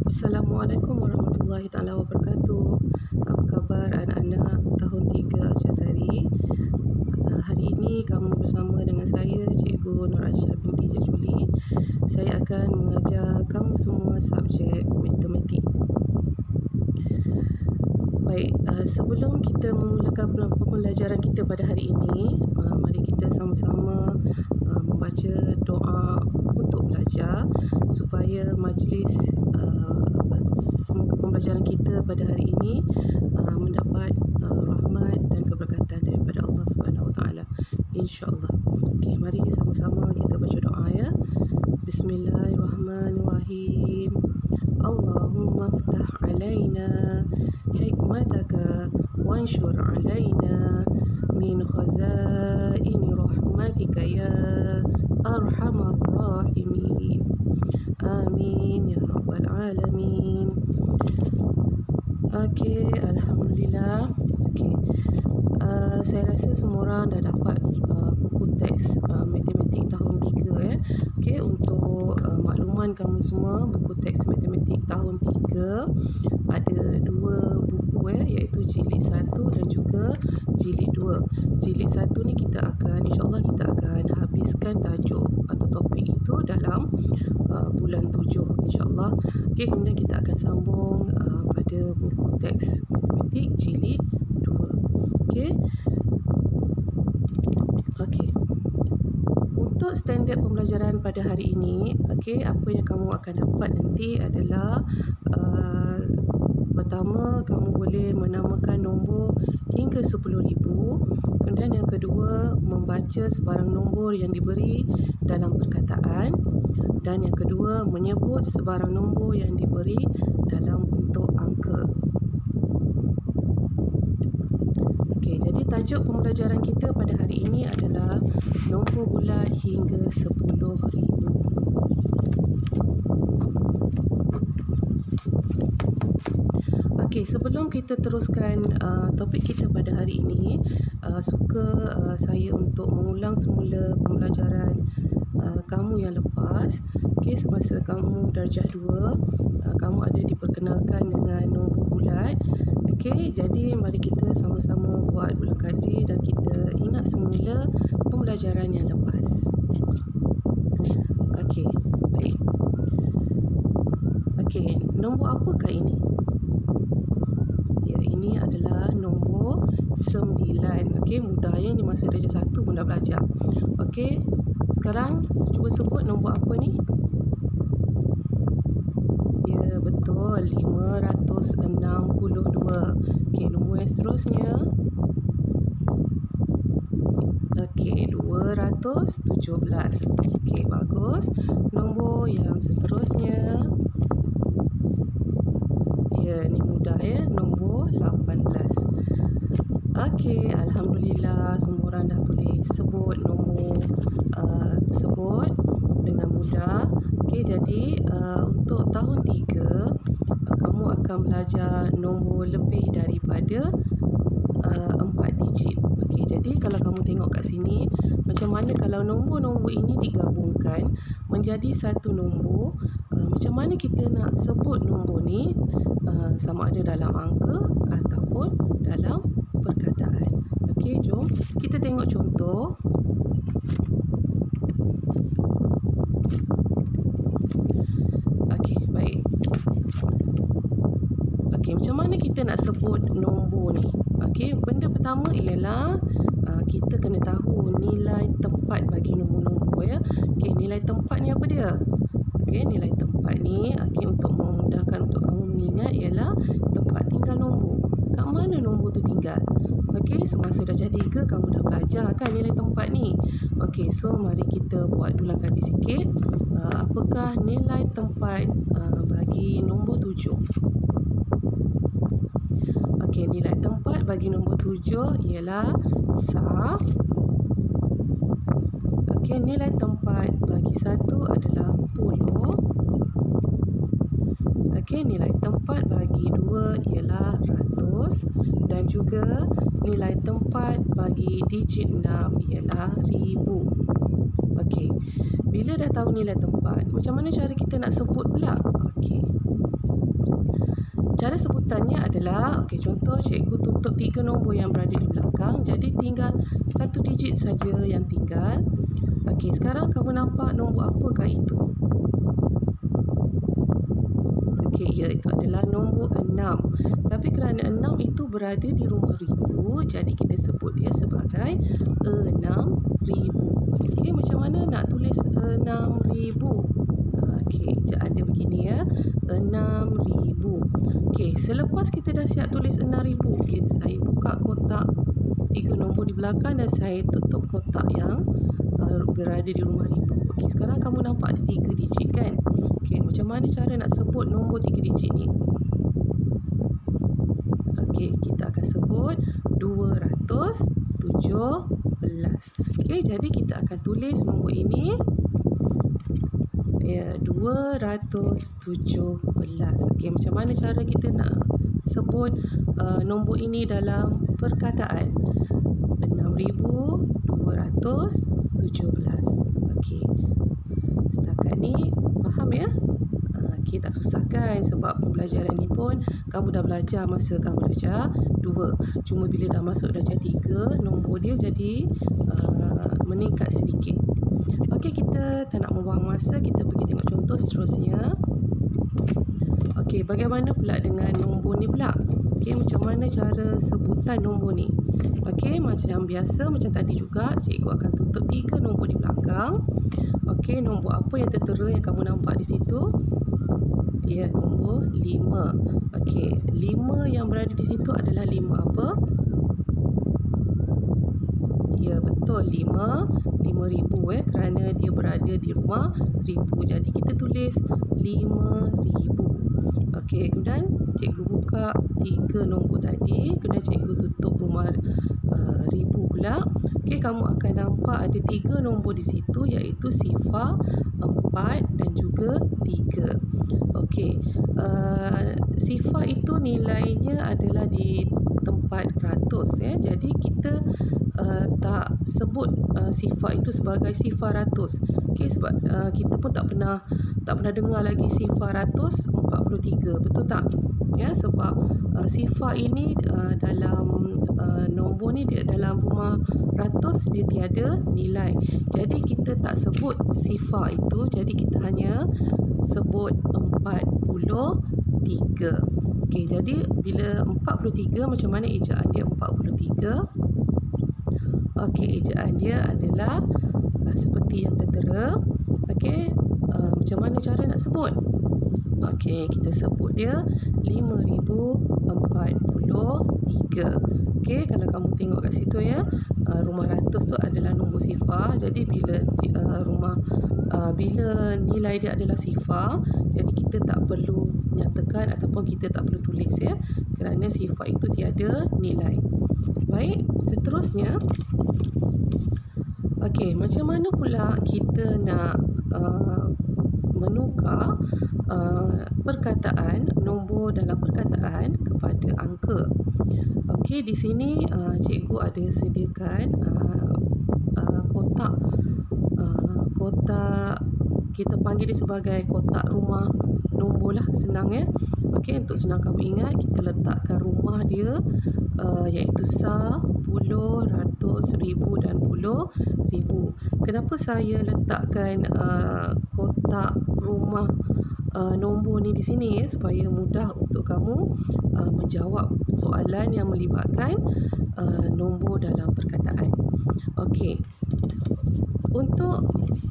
Assalamualaikum warahmatullahi taala wabarakatuh. Apa khabar anak-anak tahun 3 Al-Jazari? Hari ini kamu bersama dengan saya, Cikgu Nur Aisyah binti Jajuli. Saya akan mengajar kamu semua subjek matematik. Baik, sebelum kita memulakan pembelajaran kita pada hari ini, mari kita sama-sama membaca doa untuk belajar supaya majlis semoga pembelajaran kita pada hari ini mendapat rahmat dan keberkatan daripada Allah Subhanahu Wa Taala, insya-Allah. Okey, mari sama-sama kita baca doa ya. Bismillahirrahmanirrahim. Allahumma aftah alaina hikmataka wanshur alaina min khazaini rahmatika ya arhamar rahimin. Amin ya rabbal alamin. Okey, alhamdulillah. Okey. Saya rasa semua orang dah dapat buku teks matematik tahun 3 ya. Okey, untuk makluman kamu semua, buku teks matematik tahun 3 ada 2 buku iaitu jilid 1 dan juga jilid 2. Jilid 1 ni kita akan insya-Allah kita akan habiskan tajuk atau topik itu dalam bulan 7 insya-Allah. Okey, kemudian kita akan sambung pada buku teks matematik jilid 2. Okey. Okey. Untuk standard pembelajaran pada hari ini, okey, apa yang kamu akan dapat nanti adalah pertama, kamu boleh menamakan nombor hingga 10,000. Kemudian yang kedua, membaca sebarang nombor yang diberi dalam perkataan. Dan yang kedua, menyebut sebarang nombor yang diberi dalam bentuk angka. Okey, jadi tajuk pembelajaran kita pada hari ini adalah nombor bulat hingga 10,000. Okey, sebelum kita teruskan topik kita pada hari ini, saya untuk mengulang semula pembelajaran kamu yang lepas. Okey, semasa kamu darjah 2, kamu ada diperkenalkan dengan nombor bulat. Okey, jadi mari kita sama-sama buat ulang kaji dan kita ingat semula pembelajaran yang lepas. Okey, baik. Okey, nombor apakah ini? Ya, ini adalah nombor 9. Okey, mudah ya, ni masa darjah 1 pun dah belajar. Okey, sekarang cuba sebut nombor apa ni? Ya, betul, 562. Okey, nombor yang seterusnya. Okey, 217. Okey, bagus. Nombor yang seterusnya. Ya, ni mudah ya, nombor 18. Okey, alhamdulillah semua orang dah boleh sebut nombor tersebut dengan mudah. Okey, jadi untuk tahun 3 kamu akan belajar nombor lebih daripada 4 digit. Okey, jadi kalau kamu tengok kat sini, macam mana kalau nombor-nombor ini digabungkan menjadi satu nombor, macam mana kita nak sebut nombor ni, sama ada dalam angka ataupun dalam perkataan. Okey, jom kita tengok contoh. Okey, baik. Okey, macam mana kita nak sebut nombor ni? Okey, benda pertama ialah kita kena tahu nilai tempat bagi nombor-nombor ya. Okey, nilai tempat ni apa dia? Okey, nilai tempat ni untuk memudahkan untuk kamu mengingat ialah tempat tinggal nombor. Kat mana nombor tu tinggal? Okey, semasa darjah 3 kamu dah belajar kan nilai tempat ni. Okey, so mari kita buat ulang kaji sikit. Apakah nilai tempat bagi nombor 7? Okey, nilai tempat bagi nombor 7 ialah sah. Okey, nilai tempat bagi 1 adalah 10. Okey, nilai tempat bagi 2 ialah ratus. Dan juga nilai tempat bagi digit 6 ialah 1000. Okey, bila dah tahu nilai tempat, macam mana cara kita nak sebut pula? Okey, Cara sebutannya adalah, okey, contoh cikgu tutup 3 nombor yang berada di belakang, jadi tinggal 1 digit saja yang tinggal. Okey, sekarang kamu nampak nombor apakah itu? Okey, ya, itu adalah nombor 6. Tapi kerana 6 itu berada di rumah ribu, jadi kita sebut dia sebagai 6,000. Okey, macam mana nak tulis 6,000? Okey, ejaan dia begini ya, 6,000. Okey, selepas kita dah siap tulis 6,000, okey, saya buka kotak 3 nombor di belakang dan saya tutup kotak yang berada di rumah ribu. Okey, sekarang kamu nampak ada 3 digit kan? Okey, macam mana cara nak sebut nombor 3 digit ni? Okey, kita akan sebut 217. Okey, jadi kita akan tulis nombor ini. Ya, 217. Okey, macam mana cara kita nak sebut nombor ini dalam perkataan? 6,217. Okey. Setakat ni faham ya? Okey, tak susah kan? Sebab pembelajaran ni pun kamu dah belajar masa kamu darjah 2. Cuma bila dah masuk darjah 3, nombor dia jadi meningkat sedikit. Okey, kita tak nak membuang masa, kita pergi tengok contoh seterusnya. Okey, bagaimana pula dengan nombor ni pula? Okey, macam mana cara sebutan nombor ni? Okey, macam biasa, macam tadi juga, cikgu akan tutup 3 nombor di belakang. Okey, nombor apa yang tertera yang kamu nampak di situ? Ya, nombor 5. Okey, 5 yang berada di situ adalah 5 apa? Ya, betul, 5,000 kerana dia berada di rumah ribu. Jadi kita tulis 5,000. Okey, kemudian cikgu buka 3 nombor tadi, kemudian cikgu tutup rumah ribu pula. Okey, kamu akan nampak ada 3 nombor di situ, iaitu sifar, 4 dan juga 3. Okey, sifar itu nilainya adalah di tempat ratus ya. Jadi kita tak sebut sifar itu sebagai sifar ratus. Okey, sebab kita pun tak pernah dengar lagi sifar ratus 43, betul tak? Ya, sebab sifar ini dalam nombor ni, dia dalam rumah ratus dia tiada nilai. Jadi kita tak sebut sifar itu, jadi kita hanya sebut 43. Okey, jadi bila 43, macam mana ejaan dia 43? Okey, ejaan dia adalah seperti yang tertera. Okey, macam mana cara nak sebut? Okey, kita sebut dia 5,043. Okey, kalau kamu tengok kat situ ya, rumah ratus tu adalah nombor sifar. Jadi bila bila nilai dia adalah sifar, jadi kita tak perlu nyatakan ataupun kita tak perlu tulis ya, kerana sifar itu tiada nilai. Baik, seterusnya. Okey, macam mana pula kita nak menukar perkataan, nombor dalam perkataan kepada angka? Okey, di sini cikgu ada sediakan kotak kita panggil dia sebagai kotak rumah nombor lah, senang ya. Okey, untuk senang kamu ingat, kita letakkan rumah dia iaitu sah, puluh, ratus, ribu dan puluh ribu. Kenapa saya letakkan kotak rumah nombor ni di sini ya, supaya mudah untuk kamu menjawab soalan yang melibatkan nombor dalam perkataan. Okey. Untuk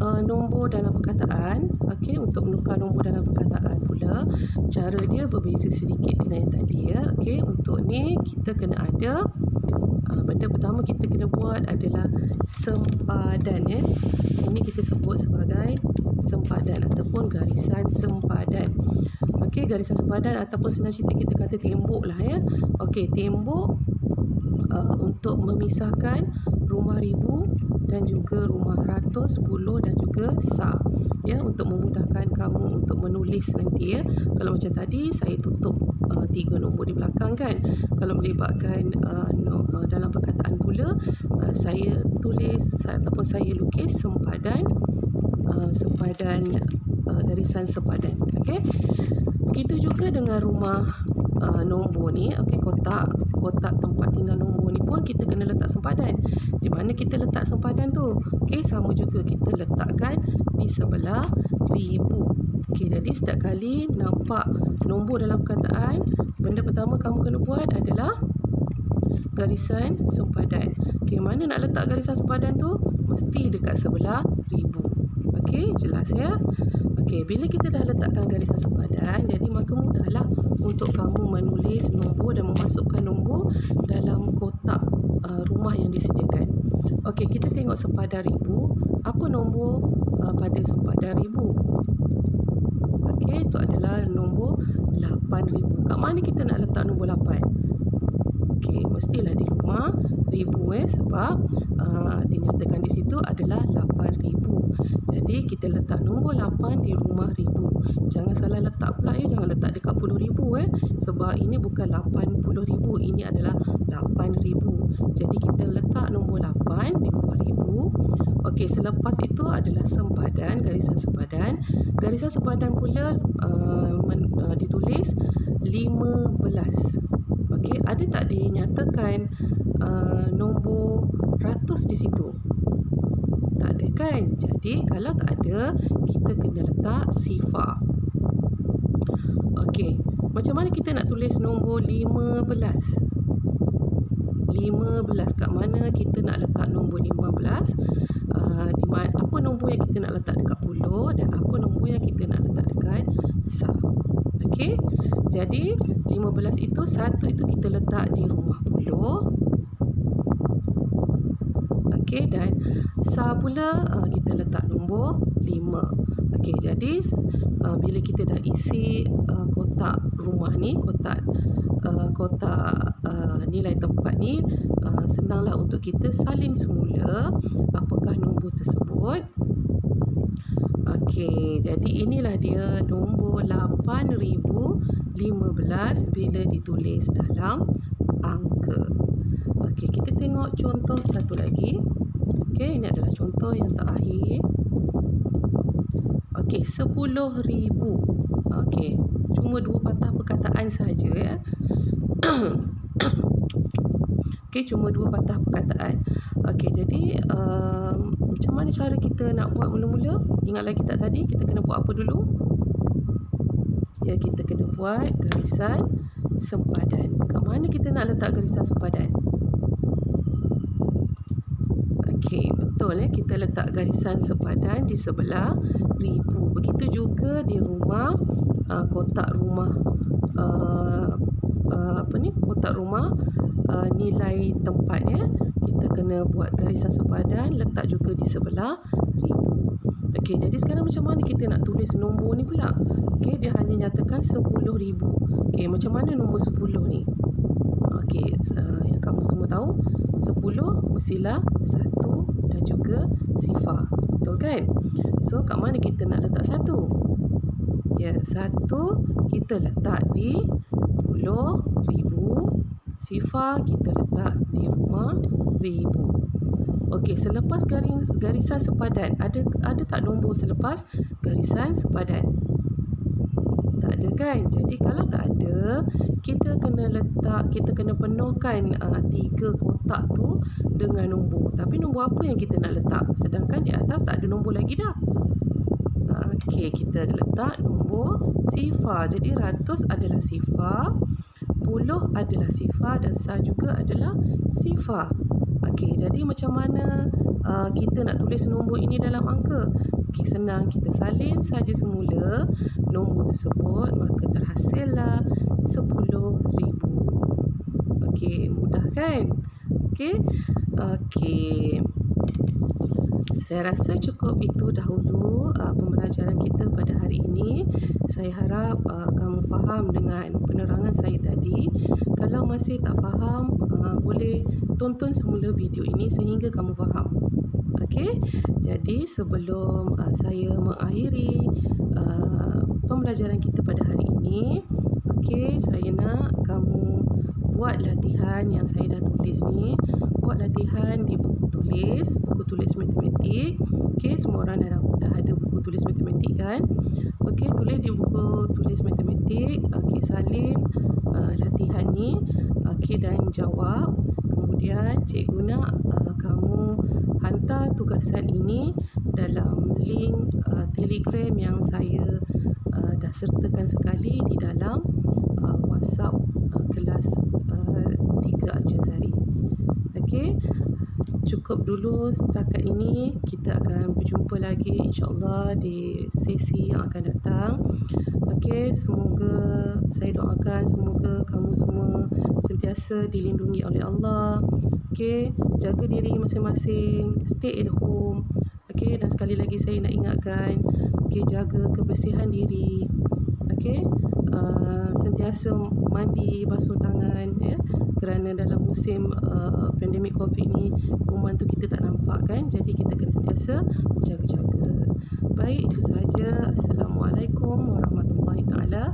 nombor dalam perkataan, okey, untuk menukar nombor dalam perkataan pula, cara dia berbeza sedikit dengan yang tadi ya. Okey, untuk ni kita kena ada benda pertama kita kena buat adalah sempadan ya. Ini kita sebut sebagai sempadan ataupun garisan sempadan. Okey, garisan sempadan ataupun senang cerita kita kata tembok lah ya. Okey, tembok untuk memisahkan rumah ribu dan juga rumah ratus, puluh dan juga sah ya, untuk memudahkan kamu untuk menulis nanti ya. Kalau macam tadi saya tutup 3 nombor di belakang kan, kalau melibatkan dalam perkataan pula saya tulis ataupun saya lukis sempadan garisan sempadan. Okey, begitu juga dengan rumah nombor ni, okey, kotak tempat tinggal nombor ni pun kita kena letak sempadan. Di mana kita letak sempadan tu? Okey, sama juga kita letakkan di sebelah ribu. Okey, jadi setiap kali nampak nombor dalam perkataan, benda pertama kamu kena buat adalah garisan sempadan. Okey, mana nak letak garisan sempadan tu? Mesti dekat sebelah ribu. Okey, jelas ya? Okey, bila kita dah letakkan garisan sempadan, jadi maka mudahlah untuk kamu menulis nombor dan memasukkan nombor dalam kotak rumah yang disediakan. Okey, kita tengok sempadan ribu. Apa nombor pada sempadan ribu? Okey, itu adalah nombor 8,000. Kat mana kita nak letak nombor 8? Okey, mestilah di rumah ribu sebab dinyatakan di situ adalah 8,000. Jadi kita letak nombor 8 di rumah ribu. Jangan salah letak pula jangan letak dekat puluh ribu sebab ini bukan 80,000, ini adalah 8,000. Jadi kita letak nombor 8 di rumah ribu. Okey, selepas itu adalah sempadan, garisan sempadan. Garisan sempadan pula ditulis 15. Okey, ada tak dinyatakan nombor ratus di situ? Tak ada kan? Jadi kalau tak ada, kita kena letak sifar. Okey, macam mana kita nak tulis nombor 15? 15 kat mana kita nak letak nombor 15? Apa nombor yang kita nak letak dekat puluh dan apa nombor yang kita nak letak dekat sah. Okey, jadi 15 itu, satu itu kita letak di rumah puluh. Okey, dan sah pula kita letak nombor 5. Okey, jadi bila kita dah isi kotak rumah ni, kotak nilai tempat ni, senanglah untuk kita salin semula apakah nombor tersebut. Okey, jadi inilah dia nombor 8,015 bila ditulis dalam angka. Okey, kita tengok contoh satu lagi. Okey, ini adalah contoh yang terakhir. Okey, 10,000. Okey, cuma dua patah perkataan saja ya. Okey, cuma dua patah perkataan. Okey, jadi macam mana cara kita nak buat mula-mula? Ingat lagi tak tadi? Kita kena buat apa dulu? Ya, kita kena buat garisan sempadan. Kat mana kita nak letak garisan sempadan? Okey, betul kita letak garisan sepadan di sebelah ribu. Begitu juga di rumah, kotak rumah kotak rumah nilai tempatnya, kita kena buat garisan sepadan, letak juga di sebelah ribu. Okey, jadi sekarang macam mana kita nak tulis nombor ni pula? Okey, dia hanya nyatakan 10,000. Okey, macam mana nombor 10 ni? Okey, yang kamu semua tahu, 10 mestilah 1 dan juga sifar. Betul kan? So, kat mana kita nak letak 1? Ya, 1 kita letak di 10,000. Sifar kita letak di rumah ribu. Okey, selepas garisan sepadan, ada tak nombor selepas garisan sepadan? Tak ada kan? Jadi kalau tak ada, kita kena penuhkan 3 kotak tu dengan nombor. Tapi nombor apa yang kita nak letak? Sedangkan di atas tak ada nombor lagi dah. Okey, kita letak nombor sifar. Jadi 100 adalah sifar, 10 adalah sifar dan sah juga adalah sifar. Okey, jadi macam mana kita nak tulis nombor ini dalam angka? Okey, senang, kita salin saja semula nombor tersebut, maka terhasillah 10,000. Okey, mudah kan? Okey. Saya rasa cukup itu dahulu pembelajaran kita pada hari ini. Saya harap kamu faham dengan penerangan saya tadi. Kalau masih tak faham, boleh tonton semula video ini sehingga kamu faham. Okey, jadi sebelum saya mengakhiri pembelajaran kita pada hari ini, okey, saya nak kamu buat latihan yang saya dah tulis ni. Buat latihan di buku tulis matematik. Okey, semua orang dah ada buku tulis matematik kan? Okey, tulis di buku tulis matematik adik-adik, salin latihan ni, dan jawab. Kemudian cikgu nak kamu hantar tugasan ini dalam link Telegram yang saya dah sertakan sekali di dalam WhatsApp kelas 3 Al-Jazari. Okey, cukup dulu setakat ini. Kita akan berjumpa lagi insya-Allah di sesi yang akan datang. Okey, semoga saya doakan semoga kamu semua sentiasa dilindungi oleh Allah. Okey, jaga diri masing-masing, stay at home. Okey, dan sekali lagi saya nak ingatkan, okey, jaga kebersihan diri. Okey, sentiasa mandi, basuh tangan ya. Kerana dalam musim pandemik Covid ni, kuman tu kita tak nampak kan. Jadi kita kena sentiasa jaga-jaga. Baik, itu sahaja. Assalamualaikum warahmatullahi taala